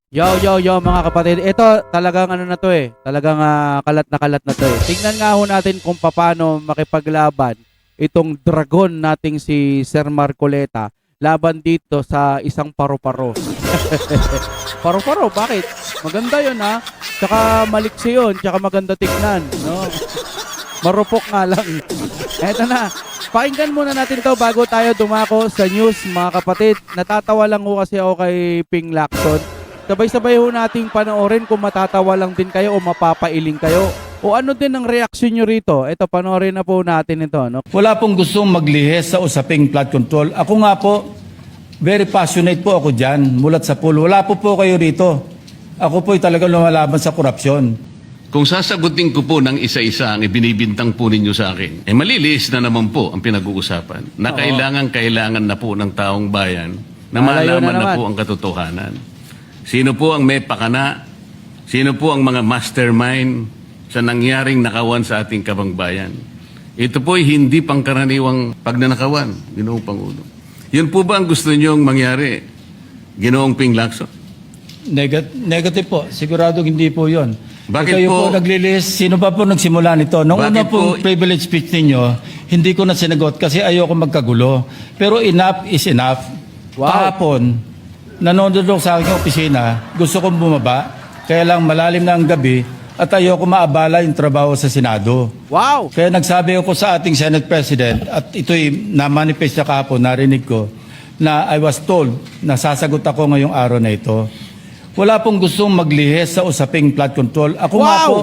Yo mga kapatid. Ito talagang ano na to eh. Talagang kalat na to eh. Tingnan nga ho natin kung paano makipaglaban itong dragon nating si Sir Marcoleta laban dito sa isang paru-paro. Paru-paro, bakit? Maganda yun ha. Tsaka maliksi yun. Tsaka maganda tignan. No? Marupok nga lang. Eto na. Pakinggan muna natin to bago tayo dumako sa news mga kapatid. Natatawa lang ho kasi ako kay Ping Lacson. Sabay-sabay ho nating panoorin kung matatawa lang din kayo o mapapailing kayo. O ano din ang reaksyon nyo rito. Ito, panoorin na po natin ito. No? Wala pong gustong maglihis sa usaping flood control. Ako nga po, very passionate po ako dyan, mulat sa pool. Wala po kayo rito. Ako po'y talagang lumalaban sa korupsyon. Kung sasagutin ko po ng isa-isa ang ibinibintang po ninyo sa akin, malilis na naman po ang pinag-uusapan na kailangan na po ng taong bayan na Malayo malaman na na naman. po ang katotohanan. Sino po ang may pakana? Sino po ang mga mastermind sa nangyaring nakawan sa ating kabangbayan? Ito po'y hindi pangkaraniwang pagnanakawan, Ginoong Pangulo. Yun po ba ang gusto niyong mangyari, Ginoong Ping Lacson? Negative po. Sigurado hindi po yon. Bakit kayo po- po naglilihis, sino ba po nagsimula nito? Nung Bakit una pong po- privilege speech ninyo, hindi ko na sinagot kasi ayoko magkagulo. Pero enough is enough. Wow. Kahapon, nanonood ako sa aking opisina, gusto kong bumaba, kaya lang malalim na ang gabi at ayoko maabala yung trabaho sa Senado. Wow! Kaya nagsabi ako sa ating Senate President at ito'y na-manifest na kahapon, narinig ko, na I was told na sasagot ako ngayong araw na ito. Wala pong gustong maglihis sa usaping flood control. Ako nga Wow! po,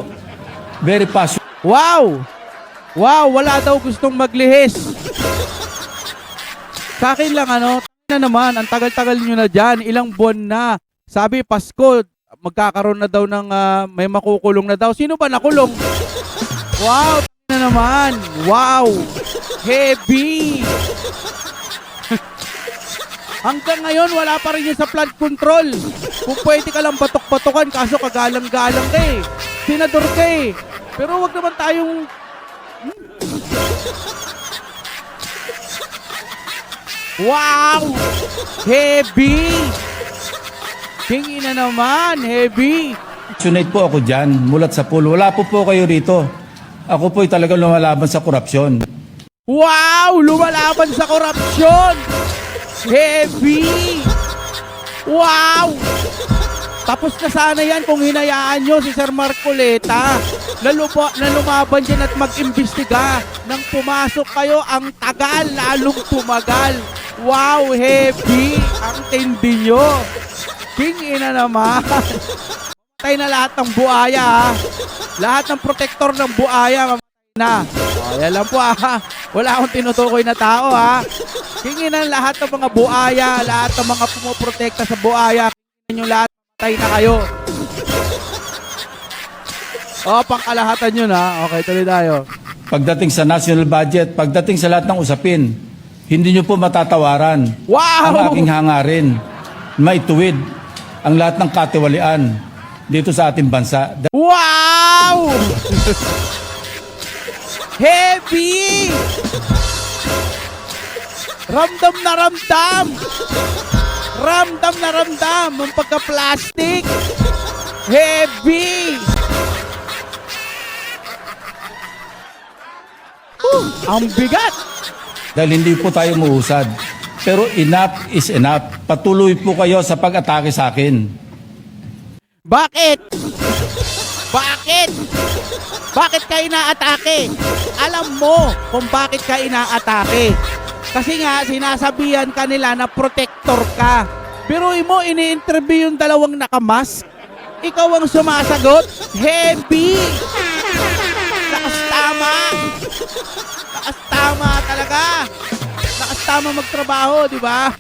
very passionate. Wow! Wow! Wala daw gustong maglihis. Sa akin lang na naman, ang tagal-tagal nyo na dyan, ilang buwan na. Sabi, Pasko, magkakaroon na daw ng, may makukulong na daw. Sino ba nakulong? Wow! Na naman! Wow! Heavy! Hanggang ngayon, wala pa rin yan sa flood control. Kung pwede ka lang batok-batokan, kaso kagalang-galang ka eh. Senador ka eh. Pero wag naman tayong... Wow! Heavy! King ina naman, heavy! Passionate po ako dyan, mulat sa pool. Wala po kayo rito. Ako po'y talagang lumalaban sa korupsyon. Wow! Lumalaban sa korupsyon! Heavy! Wow! Tapos na sana yan kung hinayaan nyo si Sir Marcoleta na lumaban dyan at mag-imbestiga. Nang pumasok kayo, ang tagal, lalong tumagal. Wow, heavy! Ang tindi nyo. King ina naman. Matay na lahat ng buaya ha. Lahat ng protector ng buaya mamatay na. O, yan lang po ha. Wala akong tinutukoy na tao ha. King ina lahat ng mga buaya, lahat ng mga pumoprotekta sa buaya. King nyo lahat, matay na kayo. O, pangkalahatan yun ha. Okay, tuloy tayo. Pagdating sa national budget, pagdating sa lahat ng usapin, hindi nyo po matatawaran Wow! ang aking hangarin. Maituwid ang lahat ng katiwalian dito sa ating bansa. Wow! Heavy! Ramdam na ramdam! Ramdam na ramdam ang pagka-plastic! Heavy! Ang bigat! Dahil hindi po tayo muusad. Pero enough is enough. Patuloy po kayo sa pag-atake sa akin. Bakit? Bakit? Bakit ka inaatake? Alam mo kung bakit ka inaatake. Kasi nga, sinasabihan ka nila na protector ka. Pero mo, ini-interview yung dalawang nakamask. Ikaw ang sumasagot. Heavy! Lakas tama! Lakas tama talaga! Lakas tama magtrabaho, di ba?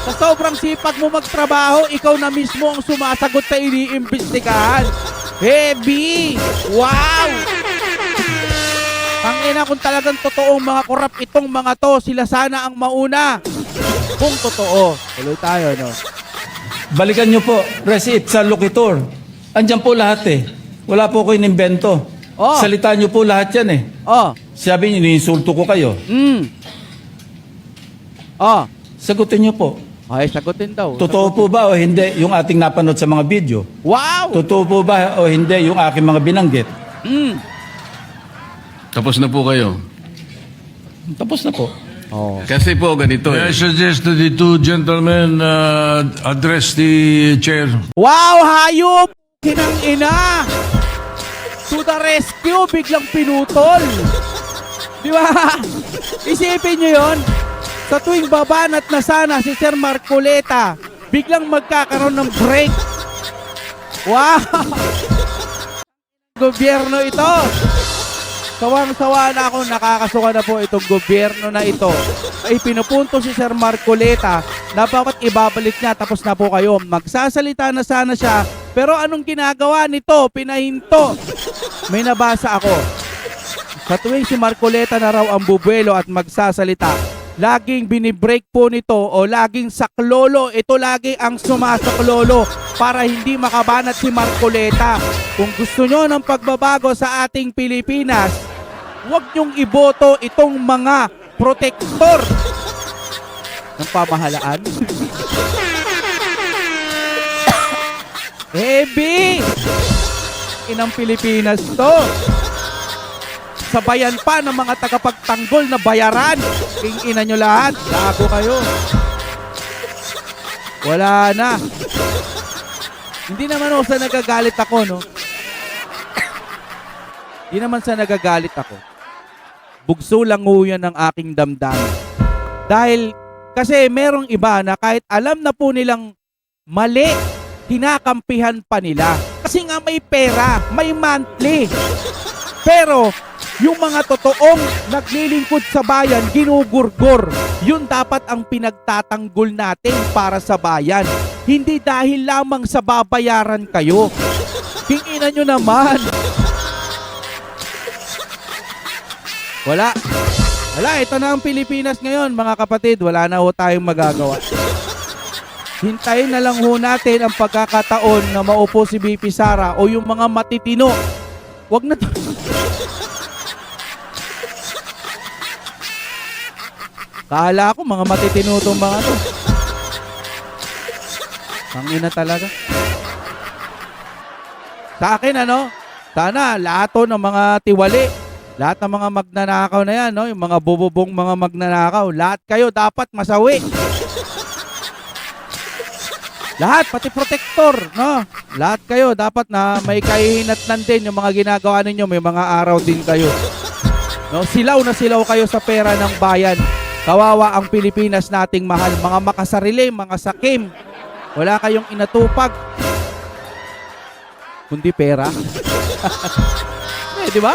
Sa sobrang sipag mo magtrabaho, ikaw na mismo ang sumasagot sa iniimbestigahan. Heavy! Wow! Tangina kung talagang totoong mga korap itong mga to, sila sana ang mauna. Kung totoo. Tuloy tayo, no? Balikan nyo po, Resi Ipsa Loquitur. Andyan po lahat eh. Wala po ko inimbento. Oh. Salita nyo po lahat yan eh. Oh. Sabi nyo, iniinsulto ko kayo. Oh. Sagutin nyo po. Ay, sagutin daw. Totoo po ba o hindi yung ating napanood sa mga video? Wow! Totoo po ba o hindi yung aking mga binanggit? Mm. Tapos na po kayo. Tapos na po. Oh. Kasi po ganito I eh. suggest that the two gentlemen address the chair. Wow, hayop! Kinang ina! To the rescue, biglang pinutol. Di ba? Isipin nyo yon. Sa tuwing babanat na sana si Sir Marcoleta, biglang magkakaroon ng break. Wow! Gobyerno ito. Sawang-sawa na ako, nakakasuka na po itong gobyerno na ito. Ay pinupunto si Sir Marcoleta na bakit ibabalik niya, tapos na po kayo. Magsasalita na sana siya, pero anong ginagawa nito? Pinahinto. May nabasa ako. Sa tuwing si Marcoleta na raw ang bubuelo at magsasalita, laging binibreak po nito o laging saklolo. Ito lagi ang sumasaklolo para hindi makabanat si Marcoleta. Kung gusto nyo ng pagbabago sa ating Pilipinas, huwag nyong iboto itong mga protektor ng pamahalaan. Heavy! Inang Pilipinas to. Sabayan pa ng mga tagapagtanggol na bayaran. King ina nyo lahat. Gago kayo. Wala na. Hindi naman ako sa nagagalit ako, no? Hindi naman sa nagagalit ako. Bugso lang ho yan ng aking damdamin. Dahil, kasi merong iba na kahit alam na po nilang mali, kinakampihan pa nila. Kasi nga may pera, may monthly. Pero, yung mga totoong naglilingkod sa bayan, ginugurgor. Yun dapat ang pinagtatanggol natin para sa bayan. Hindi dahil lamang sa babayaran kayo. Kinginan nyo naman. Wala. Wala, ito na ang Pilipinas ngayon, mga kapatid. Wala na ho tayong magagawa. Hintayin na lang ho natin ang pagkakataon na maupo si BP Sara o yung mga matitino. Wag na to. Kala ko mga matitino itong mga to. Ang ina talaga. Sa akin ano, sana lahat to ng mga tiwali, lahat ng mga magnanakaw na yan, no? Yung mga bububong mga magnanakaw, lahat kayo dapat masawi. Lahat, pati protector, no? Lahat kayo dapat na may kahihinatnan din yung mga ginagawa ninyo, may mga araw din kayo. No? Silaw na silaw kayo sa pera ng bayan. Kawawa ang Pilipinas nating mahal. Mga makasarili, mga sakim. Wala kayong inatupag. Kundi pera. Di ba?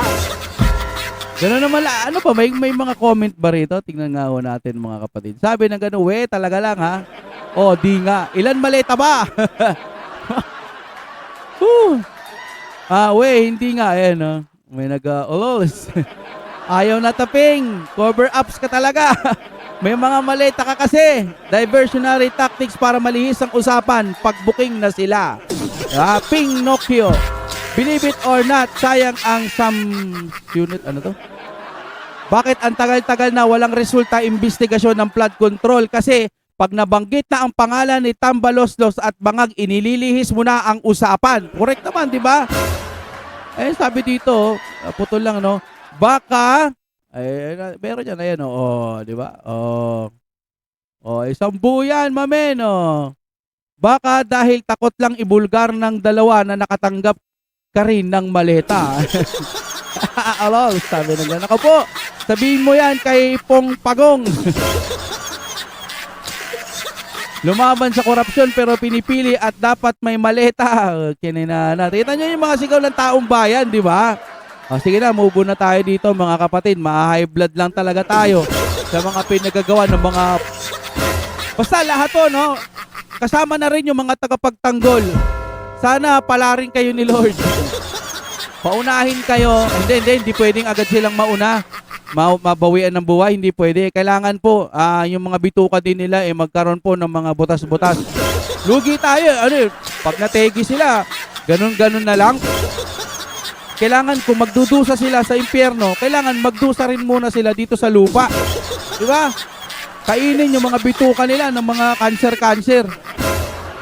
Gano'n naman. Ano pa, may mga comment ba rito? Tingnan nga ho natin mga kapatid. Sabi na gano'n, we, talaga lang ha. Oh, di nga. Ilan maleta ba? We, hindi nga. Ayan, oh. May nag-olos. Ayaw na taping. Cover ups ka talaga. May mga maleta ka kasi. Diversionary tactics para malihis ang usapan. Pag-booking na sila. Ping Nokia. Believe it or not, sayang ang unit. Ano to? Bakit ang tagal-tagal na walang resulta investigasyon ng flood control? Kasi pag nabanggit na ang pangalan ni Tambaloslos at Bangag, inililihis mo na ang usapan. Correct naman, di ba? Eh, sabi dito, putol lang, no? Baka, meron yan, ayan, di ba? Isang buyan, mamen, Baka dahil takot lang ibulgar ng dalawa na nakatanggap ka rin ng maleta. Alo, sabi na gano'n. Ako po, sabihin mo yan kay Pong Pagong. Lumaban sa korupsyon pero pinipili at dapat may maleta. Kininana. Kita nyo yung mga sigaw ng taong bayan, di ba? Sige na, move na tayo dito mga kapatid. Ma-high blood lang talaga tayo sa mga pinagagawa ng mga... Basta lahat to, no? Kasama na rin yung mga tagapagtanggol. Sana pala rin kayo ni Lord. Paunahin kayo. Hindi pwedeng agad silang mauna. Mabawian ng buhay, hindi pwede. Kailangan po, yung mga bituka din nila, magkaroon po ng mga butas-butas. Lugi tayo. Pag nategi sila, ganun-ganun na lang. Kailangan kung magdudusa sila sa impyerno, kailangan magdusa rin muna sila dito sa lupa. Di ba? kainin yung mga bituka nila ng mga cancer.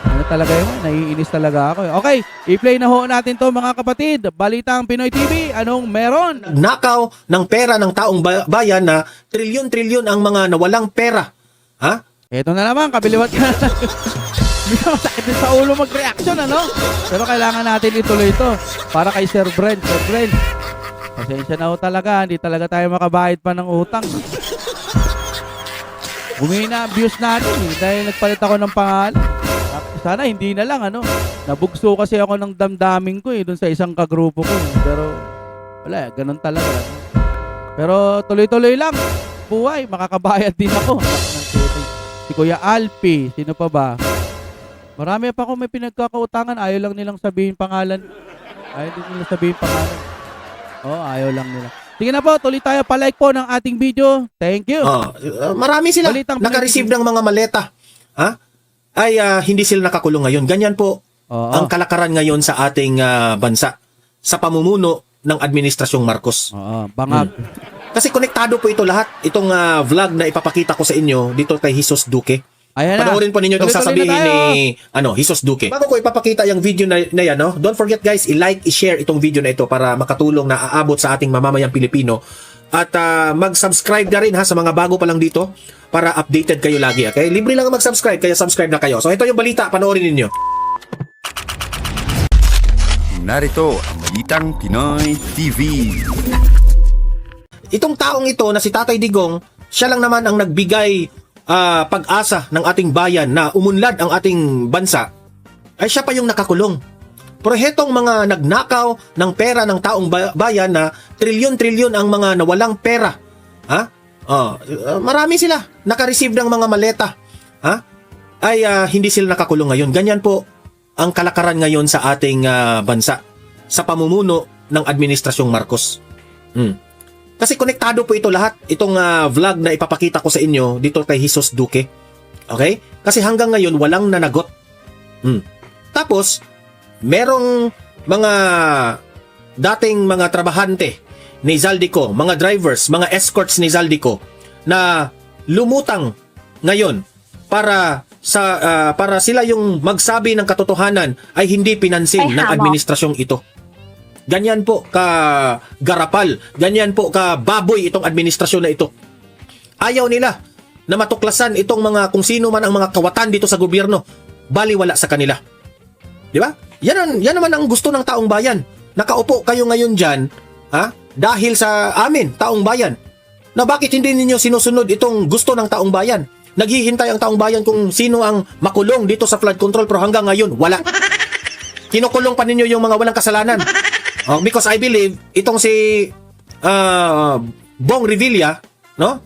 Ano talaga yun? Naiinis talaga ako. Okay, i-play na ho natin to mga kapatid. Balitang Pinoy TV, anong meron? Nakaw ng pera ng taong bayan na trilyon-trilyon ang mga nawalang pera. Ha? Ito na naman, kabiliwat ka. Bigla masakit din sa ulo mag-reaction, ano? Pero kailangan natin ituloy ito para kay Sir Brent. Sir Brent, pasensya na ho talaga. Hindi talaga tayo makabayad pa ng utang. Bumina ang views natin dahil nagpalit ako ng pangalan. Sana hindi na lang, ano? Nabugso kasi ako ng damdamin ko dun sa isang kagrupo ko. Pero wala, ganun talaga. Pero tuloy-tuloy lang. Buhay, makakabayad din ako. Si Kuya Alpi, sino pa ba? Marami pa ako may pinagkakautangan. Ayaw lang nilang sabihin pangalan. Ayaw din nilang sabihin pangalan. Ayaw lang nila. Sige na po, tuloy tayo. Pa-like po ng ating video. Thank you. Marami sila Balitang naka-receive ng mga maleta. Ha? Ay hindi sila nakakulong ngayon. Ganyan po ang kalakaran ngayon sa ating bansa sa pamumuno ng Administrasyong Marcos. Bangag. Kasi konektado po ito lahat. Itong vlog na ipapakita ko sa inyo dito kay Jesus Duque. Ayan na. Panoorin po ninyo itong Tuloy-tuloy sasabihin na tayo. ni Jesus Duque. Bago ko ipapakita yung video na yan, no? Don't forget guys, i-like, i-share itong video na ito para makatulong na aabot sa ating mamamayang Pilipino. At mag-subscribe na rin ha sa mga bago pa lang dito para updated kayo lagi. Okay? Libre lang mag-subscribe, kaya subscribe na kayo. So ito yung balita, panoorin ninyo. Narito ang Balitang Pinoy TV. Itong taong ito na si Tatay Digong, siya lang naman ang nagbigay pag-asa ng ating bayan na umunlad ang ating bansa, ay siya pa yung nakakulong. Pero hetong mga nagnakaw ng pera ng taong bayan na trilyon-trilyon ang mga nawalang pera. Ha? Marami sila naka-receive ng mga maleta. Ha? Ay hindi sila nakakulong ngayon. Ganyan po ang kalakaran ngayon sa ating bansa sa pamumuno ng Administrasyong Marcos. Kasi konektado po ito lahat, itong vlog na ipapakita ko sa inyo dito kay Jesus Duque. Okay? Kasi hanggang ngayon, walang nanagot. Tapos, merong mga dating mga trabahante ni Zaldico, mga drivers, mga escorts ni Zaldico na lumutang ngayon para sila yung magsabi ng katotohanan ay hindi pinansin ng administrasyong ito. Ganyan po ka garapal, ganyan po ka baboy itong administrasyon na ito. Ayaw nila na matuklasan itong mga kung sino man ang mga kawatan dito sa gobyerno, baliwala sa kanila. Di ba? Yan naman ang gusto ng taong bayan. Nakaupo kayo ngayon dyan, dahil sa amin, taong bayan, na bakit hindi ninyo sinusunod itong gusto ng taong bayan? Naghihintay ang taong bayan kung sino ang makulong dito sa flood control, pero hanggang ngayon, wala. Kinukulong pa ninyo yung mga walang kasalanan. Because I believe itong si Bong Revilla, no?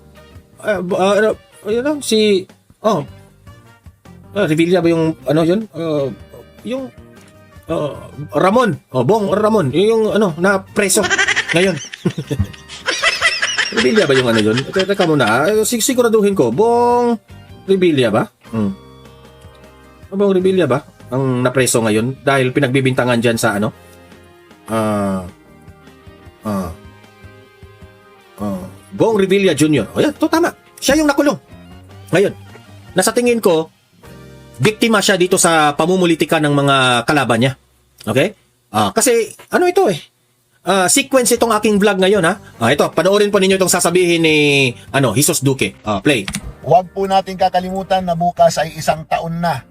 Revilla ba yung ano yun? Yung Ramon, Bong Ramon, yung na preso ngayon. Revilla ba yung ano yun? Teka muna, siguraduhin ko. Bong Revilla ba? Bong Revilla ba ang napreso ngayon dahil pinagbibintangan dyan sa ano? Bong Revilla Jr. Yan, to tama. Siya yung nakulong. Ngayon, nasa tingin ko, biktima siya dito sa pamumulitika ng mga kalaban niya. Okay? Kasi, ano ito sequence itong aking vlog ngayon, ha? Ito, panoorin po ninyo itong sasabihin ni, Jesus Duque. Play. Huwag po natin kakalimutan na bukas ay isang taon na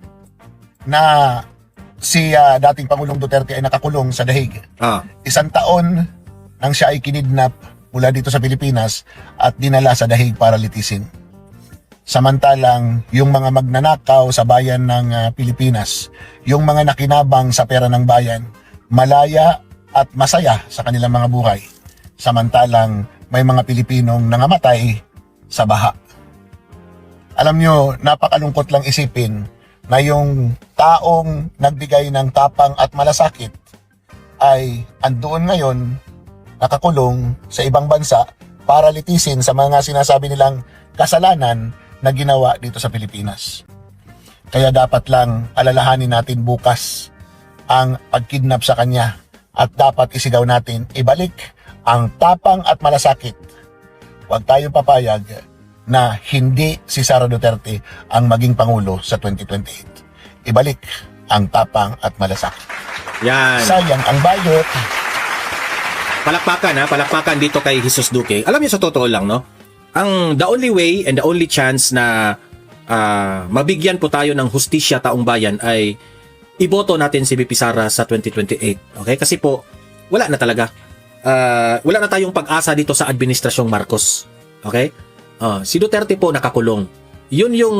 si dating Pangulong Duterte ay nakakulong sa Dahig. Isang taon nang siya ay kinidnap mula dito sa Pilipinas at dinala sa Dahig para litisin. Samantalang yung mga magnanakaw sa bayan ng Pilipinas, yung mga nakinabang sa pera ng bayan, malaya at masaya sa kanilang mga buhay. Samantalang may mga Pilipinong nangamatay sa baha. Alam nyo, napakalungkot lang isipin na yung taong nagbigay ng tapang at malasakit ay andoon ngayon, nakakulong sa ibang bansa para litisin sa mga sinasabi nilang kasalanan na ginawa dito sa Pilipinas. Kaya dapat lang alalahanin natin bukas ang pagkidnap sa kanya at dapat isigaw natin ibalik ang tapang at malasakit. Huwag tayong papayag na hindi si Sara Duterte ang maging Pangulo sa 2028. Ibalik ang tapang at malasakit. Yan. Sayang ang bayot. Palakpakan dito kay Jesus Duque. Alam niyo sa totoo lang, no? The only way and the only chance na mabigyan po tayo ng hustisya taong bayan ay iboto natin si VP Sara sa 2028. Okay? Kasi po, wala na talaga. Wala na tayong pag-asa dito sa administrasyong Marcos. Okay? Si Duterte po nakakulong. Yun yung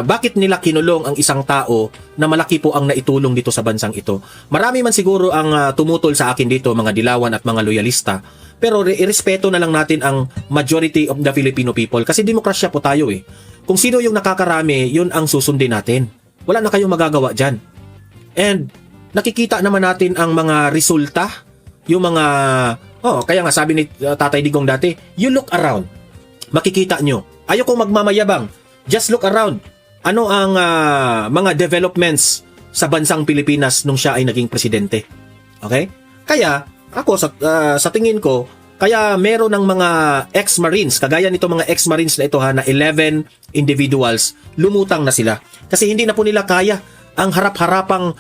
bakit nila kinulong ang isang tao na malaki po ang naitulong dito sa bansang ito. Marami man siguro ang tumutol sa akin dito, mga dilawan at mga loyalista. Pero irespeto na lang natin ang majority of the Filipino people kasi demokrasya po tayo eh. Kung sino yung nakakarami, yun ang susundin natin. Wala na kayong magagawa dyan. And nakikita naman natin ang mga resulta, yung mga, kaya nga sabi ni Tatay Digong dati, you look around, makikita nyo. Ayaw kong magmamayabang, just look around. Ano ang mga developments sa bansang Pilipinas nung siya ay naging presidente? Okay? Kaya, ako sa tingin ko, kaya meron ng mga ex-Marines, kagaya nito mga ex-Marines na ito na 11 individuals, lumutang na sila. Kasi hindi na po nila kaya ang harap-harapang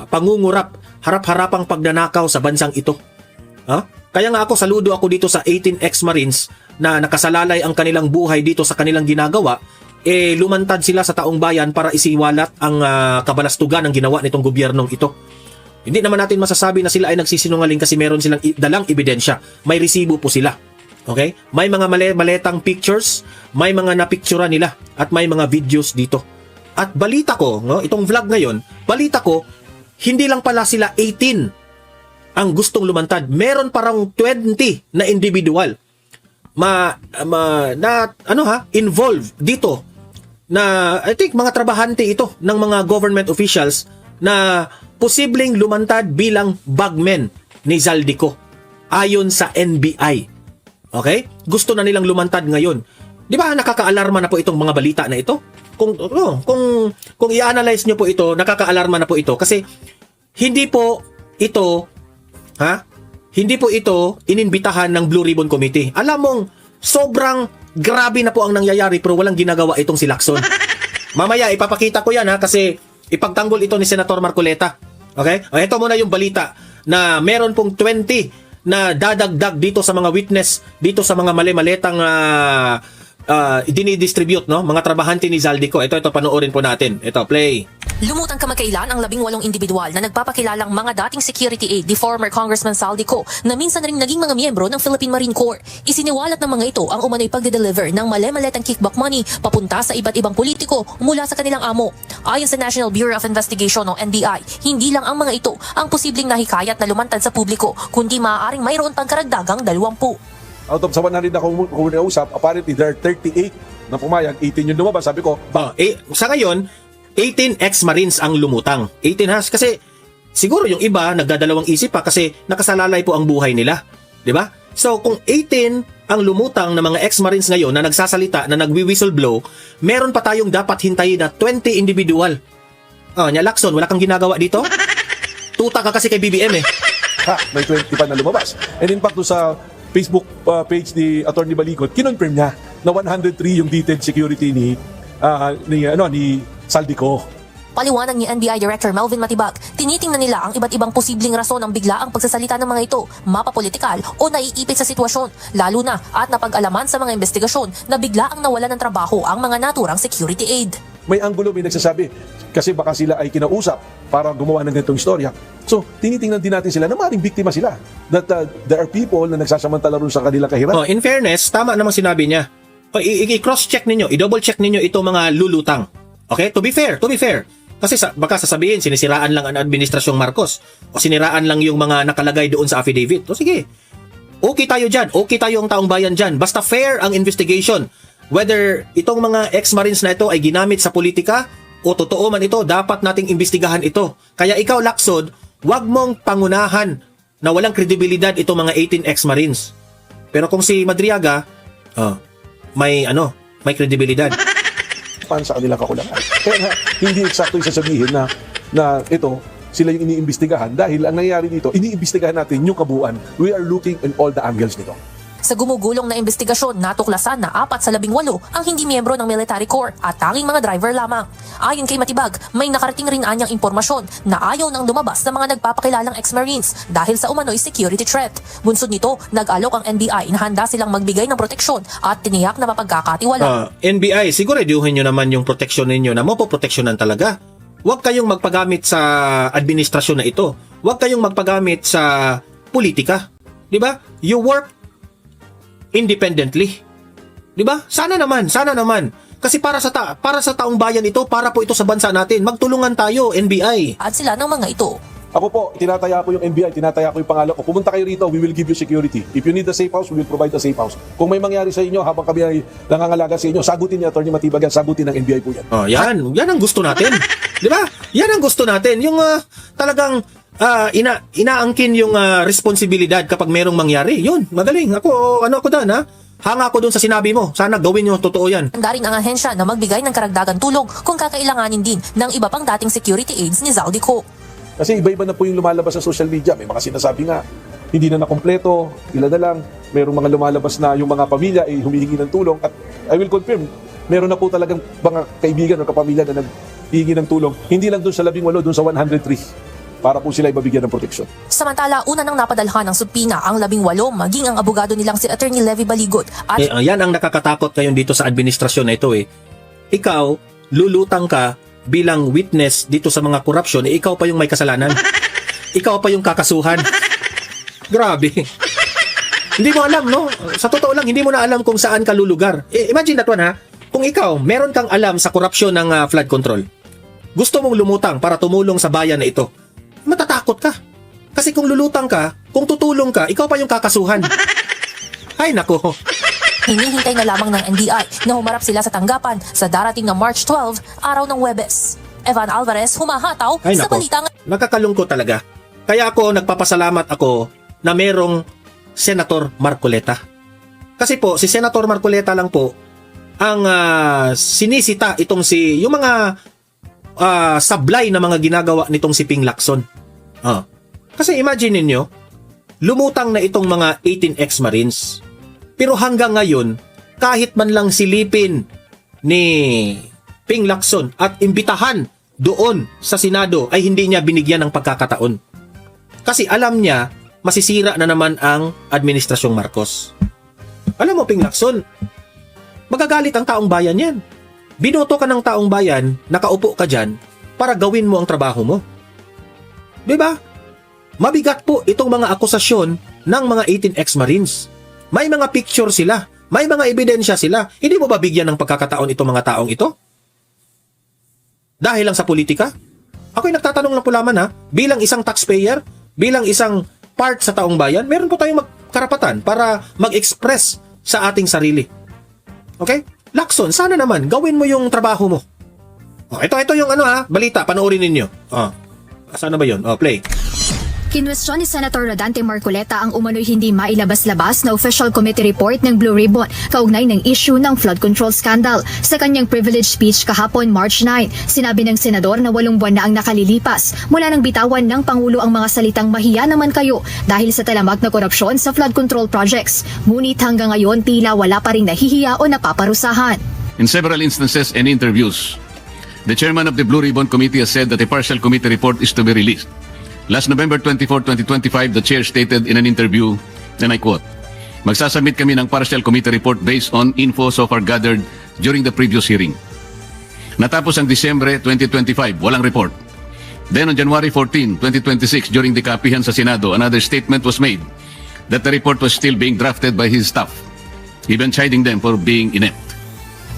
pangungurap, harap-harapang pagnanakaw sa bansang ito. Kaya nga ako, saludo ako dito sa 18 ex-Marines na nakasalalay ang kanilang buhay dito sa kanilang ginagawa, lumantad sila sa taong bayan para isiwalat ang kabalastugan ng ginawa nitong gobyernong ito. Hindi naman natin masasabi na sila ay nagsisinungaling kasi meron silang dalang ebidensya. May resibo po sila. Okay? May mga maletang pictures, may mga napictura nila, at may mga videos dito. At balita ko, itong vlog ngayon, balita ko, hindi lang pala sila 18 ang gustong lumantad. Meron parang 20 na individual involved dito na I think mga trabahante ito ng mga government officials na posibleng lumantad bilang bagmen ni Zaldico ayon sa NBI. Okay? Gusto na nilang lumantad ngayon. Di ba nakaka-alarma na po itong mga balita na ito? Kung i-analyze nyo po ito, nakaka-alarma na po ito kasi hindi po ito inimbitahan ng Blue Ribbon Committee. Alam mong sobrang grabe na po ang nangyayari pero walang ginagawa itong si Lacson. Mamaya ipapakita ko yan kasi ipagtanggol ito ni Senator Marcoleta. Okay? Ito muna yung balita na meron pong 20 na dadagdag dito sa mga witness, dito sa mga mali-maletang dinidistribute, mga trabahante ni Zaldico. Ito, panoorin po natin. Ito, play. Lumutang kamakailan ang 18 individual na nagpapakilalang mga dating security aide ni former Congressman Zaldico na minsan rin naging mga miyembro ng Philippine Marine Corps. Isiniwalat ng mga ito ang umano'y pagde-deliver ng mali-maletang kickback money papunta sa iba't ibang politiko mula sa kanilang amo. Ayon sa National Bureau of Investigation o NBI, hindi lang ang mga ito ang posibleng nahikayat na lumantad sa publiko, kundi maaaring mayroon pang karagdagang 20. Out of sa 100 na kumunausap, apparently there are 38 na pumayag, 18 yung lumabas. Sabi ko, sa ngayon, 18 ex-Marines ang lumutang. 18 kasi siguro yung iba nagdadalawang isip pa kasi nakasalalay po ang buhay nila. 'Di ba? So kung 18 ang lumutang na mga ex-Marines ngayon na nagsasalita, na nagwi-whistleblow, meron pa tayong dapat hintayin na 20 individual. Lacson, wala kang ginagawa dito? Tuta ka kasi kay BBM eh. may 20 pa na lumabas. And in fact, sa Facebook page ni Attorney Balikot, kinonfirm niya na 103 yung detailed security ni Zaldico. Paliwanag ni NBI Director Melvin Matibag, tinitingnan nila ang iba't ibang posibleng rason ng biglaang pagsasalita ng mga ito, mapapolitikal o naiipit sa sitwasyon, lalo na at napag-alaman sa mga investigasyon na biglaang nawalan ng trabaho ang mga naturang security aide. May anggulo, may nagsasabi, kasi baka sila ay kinausap para gumawa ng ganitong istorya. So, tinitingnan din natin sila na maaaring biktima sila. That there are people na nagsasamantala rin sa kanilang kahirapan. In fairness, tama namang sinabi niya. I-cross-check ninyo, i-double-check ninyo itong mga lulutang. Okay? To be fair. Kasi baka sasabihin, sinisiraan lang ang administrasyong Marcos o siniraan lang yung mga nakalagay doon sa affidavit. O sige, okay tayo dyan. Okay tayo ang taong bayan dyan. Basta fair ang investigation. Whether itong mga ex-Marines na ito ay ginamit sa politika o totoo man ito, dapat nating imbestigahan ito. Kaya ikaw, Lacson, wag mong pangunahan na walang kredibilidad itong mga 18 ex-Marines. Pero kung si Madriaga, may kredibilidad. Sa kanilang kakulangan. Kaya hindi eksakto yung sasabihin na ito, sila yung iniimbestigahan dahil ang nangyayari dito, iniimbestigahan natin yung kabuuan. We are looking in all the angles nito. Sa gumugulong na investigasyon, natuklasan na 4 sa 18 ang hindi miyembro ng military corps at tanging mga driver lamang. Ayon kay Matibag, may nakarating rin anyang impormasyon na ayaw nang lumabas ng mga nagpapakilalang ex-Marines dahil sa umano'y security threat. Bunsod nito, nag-alok ang NBI na handa silang magbigay ng proteksyon at tiniyak na mapagkakatiwala. NBI, siguraduhin nyo naman yung proteksyon ninyo na mapoproteksyonan talaga. Huwag kayong magpagamit sa administrasyon na ito. Huwag kayong magpagamit sa politika. 'Di ba? You work independently. 'Di ba? Sana naman. Kasi para sa taong bayan ito, para po ito sa bansa natin. Magtulungan tayo, NBI. At sila ng mga ito. Ako po, tinataya ko yung NBI, tinataya ko yung pangalan ko. Pumunta kayo rito, we will give you security. If you need a safe house, we will provide a safe house. Kung may mangyari sa inyo, habang kami ay nangangalaga sa inyo, sagutin ni Atty. Matibag yan, sagutin ng NBI po yan. Yan ang gusto natin. 'Di ba? Yan ang gusto natin. Yung talagang inaangkin yung responsibilidad kapag merong mangyari. Yun, magaling. Ako doon ha. Hanga ko doon sa sinabi mo. Sana gawin nyo, totoo yan. Handa rin ang ahensya na magbigay ng karagdagan tulong kung kakailanganin din ng iba pang dating security aides ni Zaldico. Kasi iba-iba na po yung lumalabas sa social media. May mga sinasabi nga, hindi na nakompleto, ilan na lang. Merong mga lumalabas na yung mga pamilya ay humihingi ng tulong. At I will confirm, meron na po talagang mga kaibigan o kapamilya na naghihingi ng tulong. Hindi lang doon sa 18, doon sa 103. Para po sila ibabigyan ng proteksyon. Samantala, una nang napadalhan ng subpina ang 18 maging ang abogado nilang si Attorney Levy Baligot at Yan ang nakakatakot ngayon dito sa administrasyon na ito eh. Ikaw, lulutang ka bilang witness dito sa mga korupsyon, ikaw pa yung may kasalanan. Ikaw pa yung kakasuhan. Grabe. Hindi mo alam, no? Sa totoo lang, hindi mo na alam kung saan ka lulugar. Imagine that one, ha? Kung ikaw, meron kang alam sa korupsyon ng flood control, gusto mong lumutang para tumulong sa bayan na ito, matatakot ka. Kasi kung lulutang ka, kung tutulong ka, ikaw pa yung kakasuhan. Ay, nako. hinihintay na lamang ng NBI na humarap sila sa tanggapan sa darating na March 12, araw ng Huwebes. Evan Alvarez, humahataw Ay, sa nako. balita. Nakakalungkot talaga. Kaya nagpapasalamat ako na merong Senator Marcoleta. Kasi po, si Senator Marcoleta lang po ang sinisita itong yung mga sablay na mga ginagawa nitong si Ping Lacson. Kasi imagine ninyo, lumutang na itong mga 18 ex-Marines. Pero hanggang ngayon, kahit man lang silipin ni Ping Lacson at imbitahan doon sa Senado ay hindi niya binigyan ng pagkakataon. Kasi alam niya, masisira na naman ang Administrasyong Marcos. Alam mo, Ping Lacson, magagalit ang taong bayan yan. Binoto ka ng taong bayan, nakaupo ka dyan, para gawin mo ang trabaho mo. Diba? Mabigat po itong mga akusasyon ng mga 18 ex-Marines. May mga picture sila, may mga ebidensya sila. Hindi mo ba bigyan ng pagkakataon itong mga taong ito? Dahil lang sa politika? Ako'y nagtatanong lang po lamang bilang isang taxpayer, bilang isang part sa taong bayan, meron po tayong karapatan para mag-express sa ating sarili. Okay? Lacson, sana naman, gawin mo yung trabaho mo. Ito yung balita, panoorin ninyo. Sana ba yun? Play. Kinwestiyon ni Senator Rodante Marcoleta ang umano'y hindi mailabas-labas na official committee report ng Blue Ribbon kaugnay ng issue ng flood control scandal. Sa kanyang privilege speech kahapon March 9, sinabi ng senador na 8 buwan na ang nakalilipas mula nang bitawan ng Pangulo ang mga salitang mahiya naman kayo dahil sa talamak na korupsyon sa flood control projects. Ngunit hanggang ngayon tila wala pa ring nahihiya o napaparusahan. In several instances and interviews, the chairman of the Blue Ribbon Committee has said that a partial committee report is to be released. Last November 24, 2025, the chair stated in an interview, and I quote, "Magsasubmit kami ng partial committee report based on info so far gathered during the previous hearing." Natapos ang Disyembre 2025, walang report. Then on January 14, 2026, during the kapihan sa Senado, another statement was made that the report was still being drafted by his staff, even chiding them for being inept.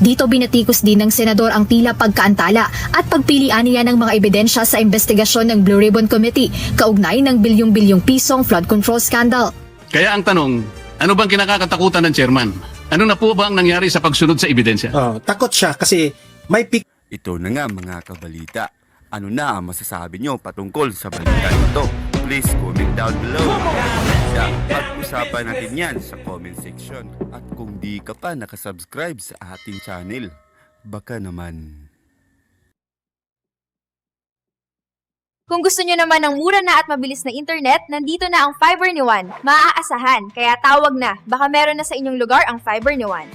Dito binatikos din ng senador ang tila pagkaantala at pagpilian niya ng mga ebidensya sa investigasyon ng Blue Ribbon Committee kaugnay ng bilyong-bilyong pisong flood control scandal. Kaya ang tanong, ano bang kinakatakutan ng chairman? Ano na po ba ang nangyari sa pagsunod sa ebidensya? Takot siya kasi may Ito na nga mga kabalita. Ano na ang masasabi nyo patungkol sa balita ito? Please comment down below. Pag-usapan natin yan sa comment section. At kung di ka pa nakasubscribe sa ating channel, baka naman... Kung gusto nyo naman ng mura na at mabilis na internet, nandito na ang fiber ni Juan. Maaasahan, kaya tawag na. Baka meron na sa inyong lugar ang fiber ni Juan.